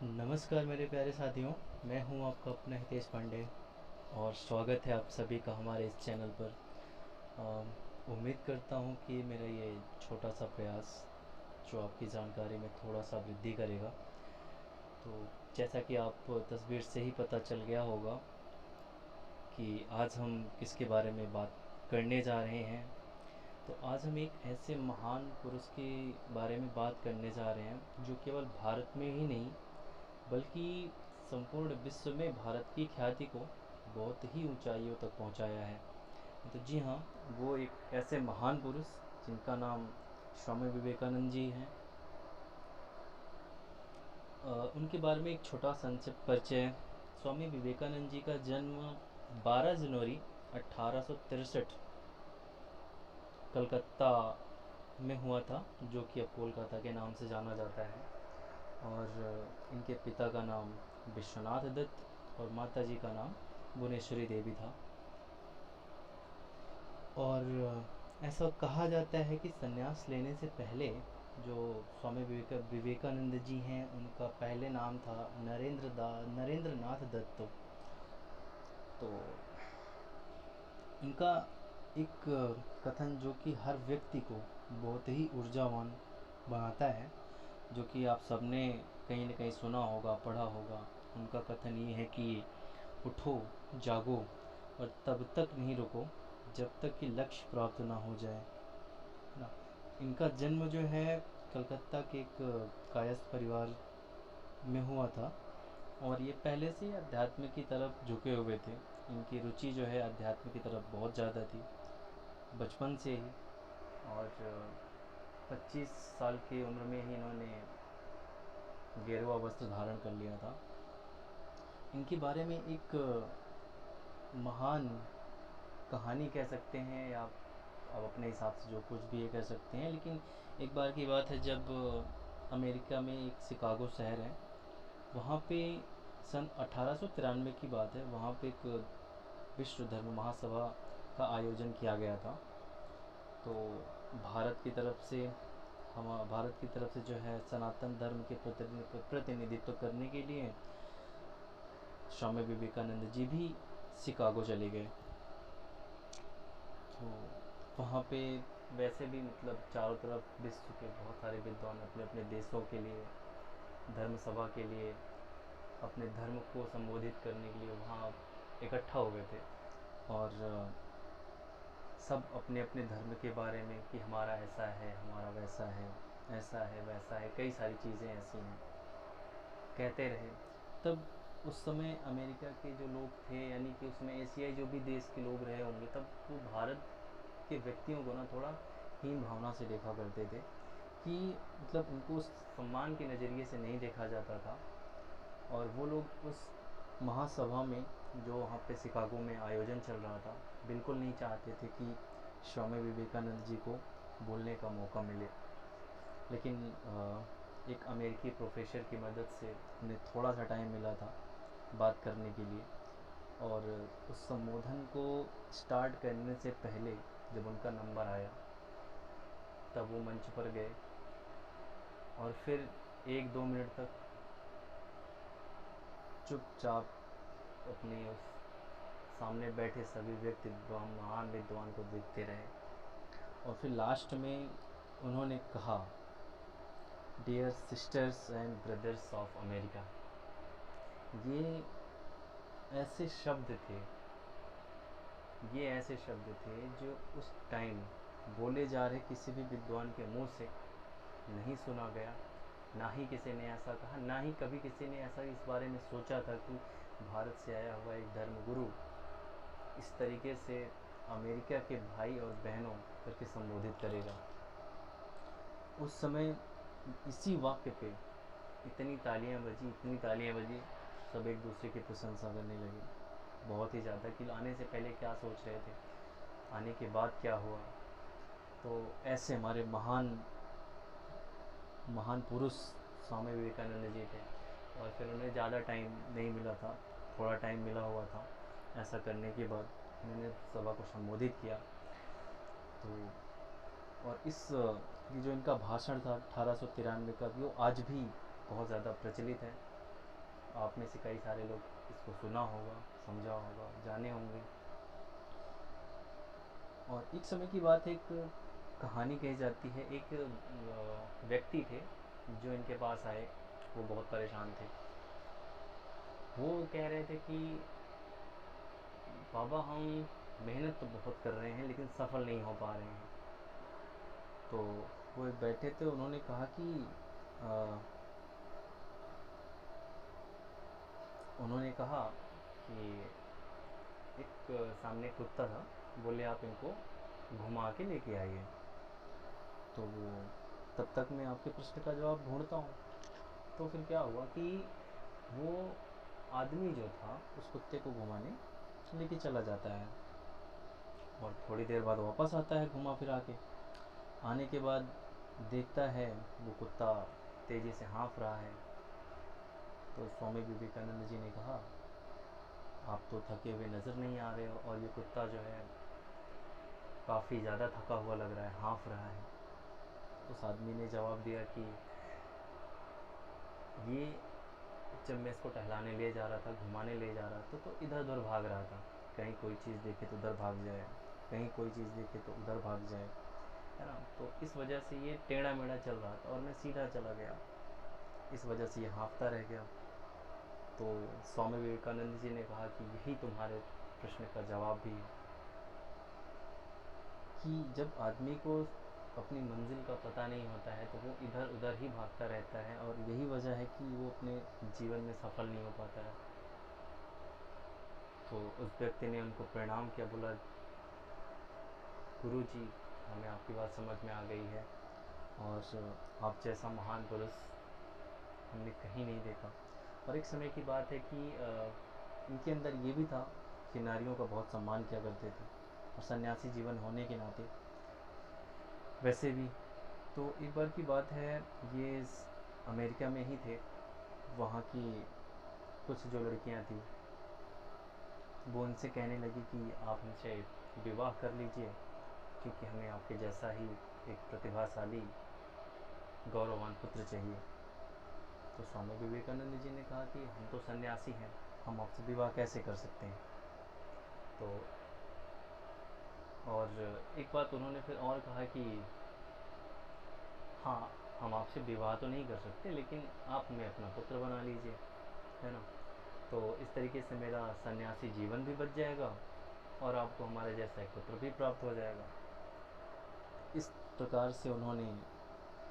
नमस्कार मेरे प्यारे साथियों। मैं हूं आपका अपना हितेश पांडे और स्वागत है आप सभी का हमारे इस चैनल पर। उम्मीद करता हूं कि मेरा ये छोटा सा प्रयास जो आपकी जानकारी में थोड़ा सा वृद्धि करेगा। तो जैसा कि आप तस्वीर से ही पता चल गया होगा कि आज हम किसके बारे में बात करने जा रहे हैं। तो आज हम एक ऐसे महान पुरुष के बारे में बात करने जा रहे हैं जो केवल भारत में ही नहीं बल्कि संपूर्ण विश्व में भारत की ख्याति को बहुत ही ऊंचाइयों तक पहुंचाया है। तो जी हाँ, वो एक ऐसे महान पुरुष जिनका नाम स्वामी विवेकानंद जी हैं। उनके बारे में एक छोटा संक्षिप्त परिचय। स्वामी विवेकानंद जी का जन्म 12 जनवरी 1863 कलकत्ता में हुआ था, जो कि अब कोलकाता के नाम से जाना जाता है। और इनके पिता का नाम विश्वनाथ दत्त और माता जी का नाम भुवनेश्वरी देवी था। और ऐसा कहा जाता है कि संन्यास लेने से पहले जो स्वामी विवेकानंद जी हैं, उनका पहले नाम था नरेंद्र नाथ दत्त। तो इनका एक कथन जो कि हर व्यक्ति को बहुत ही ऊर्जावान बनाता है, जो कि आप सबने कहीं ना कहीं सुना होगा, पढ़ा होगा। उनका कथन ये है कि उठो, जागो और तब तक नहीं रुको जब तक कि लक्ष्य प्राप्त ना हो जाए ना। इनका जन्म जो है कलकत्ता के एक कायस्थ परिवार में हुआ था और ये पहले से ही अध्यात्म की तरफ झुके हुए थे। इनकी रुचि जो है अध्यात्म की तरफ बहुत ज़्यादा थी बचपन से ही। और 25 साल की उम्र में ही इन्होंने गेरुआ वस्त्र धारण कर लिया था। इनके बारे में एक महान कहानी कह सकते हैं, या आप अपने हिसाब से जो कुछ भी ये कह सकते हैं। लेकिन एक बार की बात है, जब अमेरिका में एक शिकागो शहर है, वहाँ पे सन 1893 की बात है, वहाँ पे एक विश्व धर्म महासभा का आयोजन किया गया था। तो भारत की तरफ से भारत की तरफ से जो है सनातन धर्म के प्रतिनिधित्व करने के लिए स्वामी विवेकानंद जी भी शिकागो चले गए। तो वहाँ पे वैसे भी मतलब चारों तरफ विश्व के बहुत सारे विद्वान अपने अपने देशों के लिए, धर्म सभा के लिए, अपने धर्म को संबोधित करने के लिए वहाँ इकट्ठा हो गए थे। और सब अपने अपने धर्म के बारे में कि हमारा ऐसा है, हमारा वैसा है, ऐसा है वैसा है, कई सारी चीज़ें ऐसी हैं कहते रहे। तब उस समय अमेरिका के जो लोग थे, यानी कि उसमें एशियाई जो भी देश के लोग रहे होंगे, तब वो भारत के व्यक्तियों को ना थोड़ा हीन भावना से देखा करते थे कि मतलब उनको उस सम्मान के नज़रिए से नहीं देखा जाता था। और वो लोग उस महासभा में जो वहाँ पे शिकागो में आयोजन चल रहा था, बिल्कुल नहीं चाहते थे कि स्वामी विवेकानंद जी को बोलने का मौका मिले। लेकिन एक अमेरिकी प्रोफेसर की मदद से उन्हें थोड़ा सा टाइम मिला था बात करने के लिए। और उस संबोधन को स्टार्ट करने से पहले जब उनका नंबर आया, तब वो मंच पर गए और फिर 1-2 मिनट तक चुपचाप अपने उस सामने बैठे सभी व्यक्ति महान विद्वान को देखते रहे। और फिर लास्ट में उन्होंने कहा, dear sisters and brothers of America. ये ऐसे शब्द थे, ये ऐसे शब्द थे जो उस टाइम बोले जा रहे किसी भी विद्वान के मुंह से नहीं सुना गया। ना ही किसी ने ऐसा कहा, ना ही कभी किसी ने ऐसा इस बारे में सोचा था कि भारत से आया हुआ एक धर्मगुरु इस तरीके से अमेरिका के भाई और बहनों करके संबोधित करेगा। उस समय इसी वाक्य पे इतनी तालियां बजी, इतनी तालियां बजी, सब एक दूसरे की प्रशंसा करने लगे बहुत ही ज़्यादा, कि आने से पहले क्या सोच रहे थे, आने के बाद क्या हुआ। तो ऐसे हमारे महान महान पुरुष स्वामी विवेकानंद जी थे। और फिर उन्हें ज़्यादा टाइम नहीं मिला था, थोड़ा टाइम मिला हुआ था। ऐसा करने के बाद उन्होंने सभा को संबोधित किया। तो और ये जो इनका भाषण था 1893 का, वो आज भी बहुत ज़्यादा प्रचलित है। आप में से कई सारे लोग इसको सुना होगा, समझा होगा, जाने होंगे। और एक समय की बात है, एक कहानी कही जाती है। एक व्यक्ति थे जो इनके पास आए। वो बहुत परेशान थे। वो कह रहे थे कि बाबा, हम मेहनत तो बहुत कर रहे हैं लेकिन सफल नहीं हो पा रहे हैं। तो वो एक बैठे थे, उन्होंने कहा कि आ, उन्होंने कहा कि एक सामने कुत्ता था। बोले आप इनको घुमा के लेके आइए। तो वो, तब तक मैं आपके प्रश्न का जवाब ढूंढता हूँ। तो फिर क्या हुआ कि वो आदमी जो था उस कुत्ते को घुमाने लेके चला जाता है, और थोड़ी देर बाद वापस आता है घुमा फिरा के। आने के बाद देखता है वो कुत्ता तेज़ी से हाँफ रहा है। तो स्वामी विवेकानंद जी ने कहा, आप तो थके हुए नज़र नहीं आ रहे हो, और ये कुत्ता जो है काफ़ी ज़्यादा थका हुआ लग रहा है, हाँफ रहा है। उस आदमी ने जवाब दिया कि ये, जब मैं इसको टहलाने ले जा रहा था, घुमाने ले जा रहा था, तो इधर उधर भाग रहा था। कहीं कोई चीज़ देखे तो उधर भाग जाए, कहीं कोई चीज़ देखे तो उधर भाग जाए, है ना। तो इस वजह से ये टेढ़ा मेढ़ा चल रहा था, और मैं सीधा चला गया। इस वजह से ये हाँफता रह गया। तो स्वामी विवेकानंद जी ने कहा कि यही तुम्हारे प्रश्न का जवाब भी है, कि जब आदमी को अपनी मंजिल का पता नहीं होता है तो वो इधर उधर ही भागता रहता है, और यही वजह है कि वो अपने जीवन में सफल नहीं हो पाता है। तो उस व्यक्ति ने उनको प्रणाम किया, बोला, गुरु जी, हमें आपकी बात समझ में आ गई है, और आप जैसा महान पुरुष हमने कहीं नहीं देखा। और एक समय की बात है कि इनके अंदर ये भी था कि नारियों का बहुत सम्मान किया करते थे, और सन्यासी जीवन होने के नाते वैसे भी। तो एक बार की बात है, ये अमेरिका में ही थे। वहाँ की कुछ जो लड़कियाँ थी, वो उनसे कहने लगी कि आप हमसे विवाह कर लीजिए, क्योंकि हमें आपके जैसा ही एक प्रतिभाशाली गौरववान पुत्र चाहिए। तो स्वामी विवेकानंद जी ने कहा कि हम तो सन्यासी हैं, हम आपसे विवाह कैसे कर सकते हैं। तो और एक बात उन्होंने फिर और कहा कि हाँ, हम आपसे विवाह तो नहीं कर सकते, लेकिन आप हमें अपना पुत्र बना लीजिए, है ना। तो इस तरीके से मेरा सन्यासी जीवन भी बच जाएगा, और आपको हमारे जैसा एक पुत्र भी प्राप्त हो जाएगा। इस प्रकार से उन्होंने,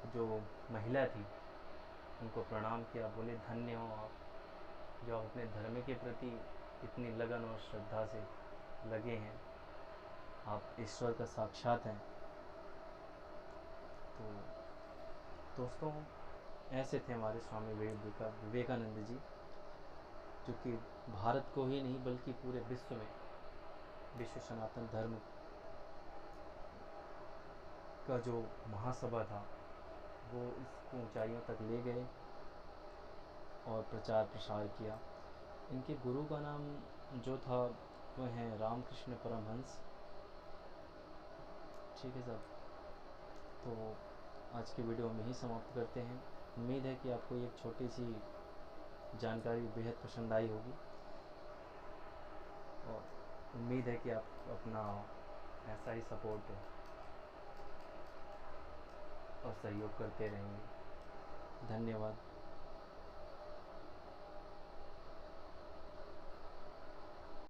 जो महिला थी, उनको प्रणाम किया। बोले, धन्य हो आप, जो आप अपने धर्म के प्रति इतनी लगन और श्रद्धा से लगे हैं। आप ईश्वर का साक्षात हैं। तो दोस्तों, ऐसे थे हमारे स्वामी विवेकानंद जी, जो कि भारत को ही नहीं बल्कि पूरे विश्व में, विश्व सनातन धर्म का जो महासभा था, वो इसको ऊंचाइयों तक ले गए और प्रचार प्रसार किया। इनके गुरु का नाम जो था वो है रामकृष्ण परमहंस। ठीक है साहब, तो आज की वीडियो में ही समाप्त करते हैं। उम्मीद है कि आपको एक छोटी सी जानकारी बेहद पसंद आई होगी, और उम्मीद है कि आप अपना ऐसा ही सपोर्ट और सहयोग करते रहेंगे। धन्यवाद।